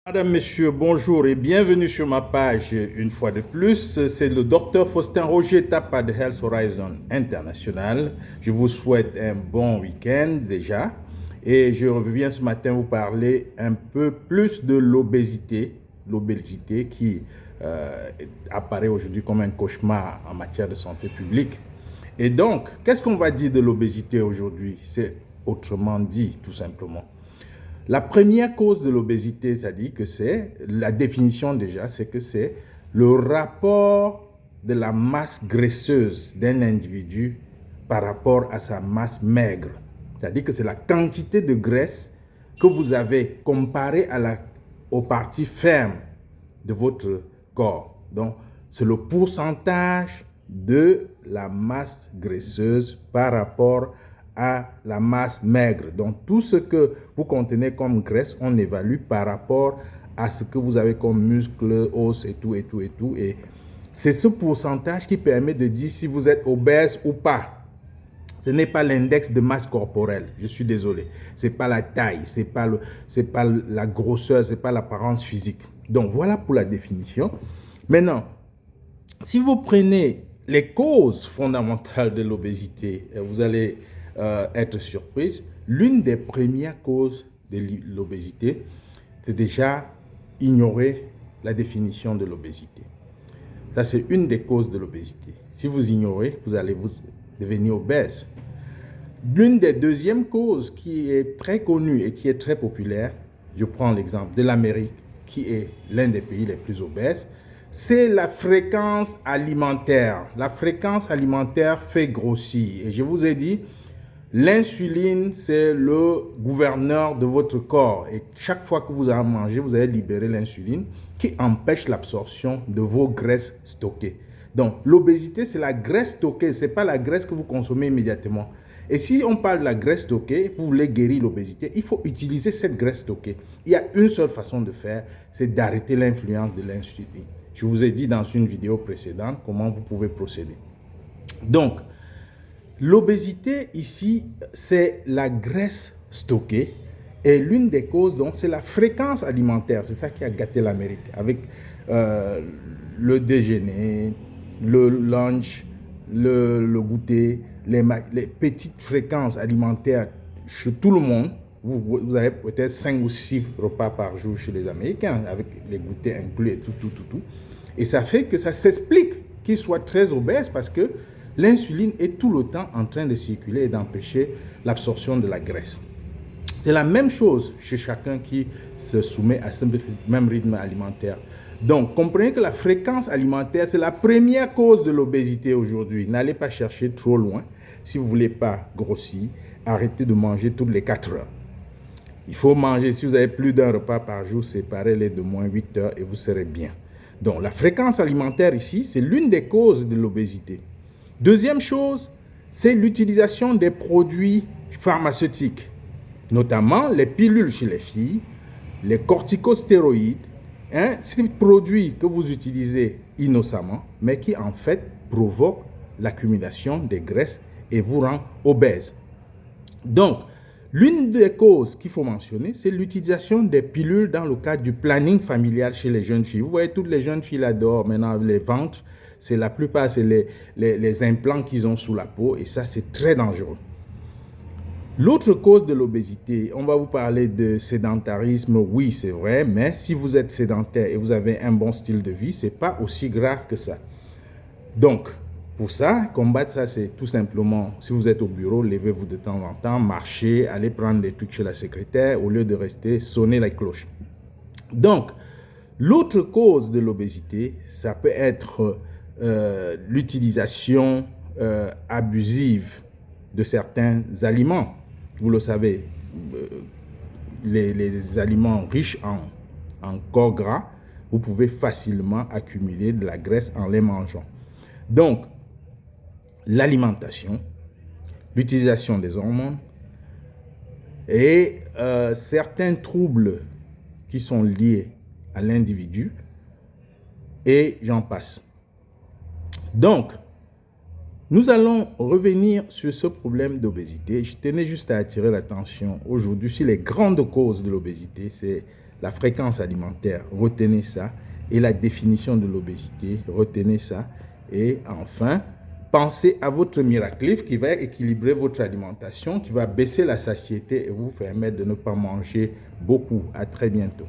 Madame, Monsieur, bonjour et bienvenue sur ma page une fois de plus. C'est le docteur Faustin Roger Tapa de Health Horizon International. Je vous souhaite un bon week-end déjà et je reviens ce matin vous parler un peu plus de l'obésité qui apparaît aujourd'hui comme un cauchemar en matière de santé publique. Et donc, qu'est-ce qu'on va dire de l'obésité aujourd'hui? C'est autrement dit, tout simplement. La première cause de l'obésité, c'est-à-dire que c'est, la définition déjà, c'est que c'est le rapport de la masse graisseuse d'un individu par rapport à sa masse maigre. C'est-à-dire que c'est la quantité de graisse que vous avez comparée aux parties fermes de votre corps. Donc, c'est le pourcentage de la masse graisseuse par rapport à la masse maigre. Donc, tout ce que vous contenez comme graisse, on évalue par rapport à ce que vous avez comme muscles, os et tout, et tout, et tout. Et c'est ce pourcentage qui permet de dire si vous êtes obèse ou pas. Ce n'est pas l'index de masse corporelle, je suis désolé. Ce n'est pas la taille, ce n'est pas la grosseur, ce n'est pas l'apparence physique. Donc, voilà pour la définition. Maintenant, si vous prenez les causes fondamentales de l'obésité, vous allez être surprise. L'une des premières causes de l'obésité, c'est déjà ignorer la définition de l'obésité. Ça, c'est une des causes de l'obésité. Si vous ignorez, vous allez vous devenir obèse. L'une des deuxièmes causes qui est très connue et qui est très populaire, je prends l'exemple de l'Amérique, qui est l'un des pays les plus obèses, c'est la fréquence alimentaire. La fréquence alimentaire fait grossir. Et je vous ai dit, l'insuline, c'est le gouverneur de votre corps. Et chaque fois que vous allez manger, vous allez libérer l'insuline qui empêche l'absorption de vos graisses stockées. Donc, l'obésité, c'est la graisse stockée. Ce n'est pas la graisse que vous consommez immédiatement. Et si on parle de la graisse stockée, vous voulez guérir l'obésité, il faut utiliser cette graisse stockée. Il y a une seule façon de faire, c'est d'arrêter l'influence de l'insuline. Je vous ai dit dans une vidéo précédente comment vous pouvez procéder. Donc, l'obésité ici, c'est la graisse stockée et l'une des causes, donc, c'est la fréquence alimentaire. C'est ça qui a gâté l'Amérique avec le déjeuner, le lunch, le goûter, les petites fréquences alimentaires chez tout le monde. Vous avez peut-être 5 ou 6 repas par jour chez les Américains, avec les goûters inclus et tout. Et ça fait que ça s'explique qu'ils soient très obèses parce que l'insuline est tout le temps en train de circuler et d'empêcher l'absorption de la graisse. C'est la même chose chez chacun qui se soumet à ce même rythme alimentaire. Donc, comprenez que la fréquence alimentaire, c'est la première cause de l'obésité aujourd'hui. N'allez pas chercher trop loin. Si vous ne voulez pas grossir, arrêtez de manger toutes les 4 heures. Il faut manger, si vous avez plus d'un repas par jour, séparez-les de moins 8 heures et vous serez bien. Donc, la fréquence alimentaire ici, c'est l'une des causes de l'obésité. Deuxième chose, c'est l'utilisation des produits pharmaceutiques, notamment les pilules chez les filles, les corticostéroïdes, ces produits que vous utilisez innocemment, mais qui en fait provoquent l'accumulation des graisses et vous rend obèse. Donc, l'une des causes qu'il faut mentionner, c'est l'utilisation des pilules dans le cadre du planning familial chez les jeunes filles. Vous voyez, toutes les jeunes filles là-dehors, maintenant, les ventres, c'est la plupart, c'est les implants qu'ils ont sous la peau et ça, c'est très dangereux. L'autre cause de l'obésité, on va vous parler de sédentarisme, oui, c'est vrai, mais si vous êtes sédentaire et vous avez un bon style de vie, ce n'est pas aussi grave que ça. Donc, pour ça, combattre ça, c'est tout simplement, si vous êtes au bureau, levez-vous de temps en temps, marchez, allez prendre des trucs chez la secrétaire au lieu de rester sonner la cloche. Donc, l'autre cause de l'obésité, ça peut être l'utilisation abusive de certains aliments. Vous le savez, les aliments riches en corps gras, vous pouvez facilement accumuler de la graisse en les mangeant. Donc, l'alimentation, l'utilisation des hormones et certains troubles qui sont liés à l'individu et j'en passe. Donc, nous allons revenir sur ce problème d'obésité. Je tenais juste à attirer l'attention aujourd'hui sur les grandes causes de l'obésité. C'est la fréquence alimentaire, retenez ça, et la définition de l'obésité, retenez ça, et enfin, pensez à votre miracle livre qui va équilibrer votre alimentation, qui va baisser la satiété et vous permettre de ne pas manger beaucoup. À très bientôt.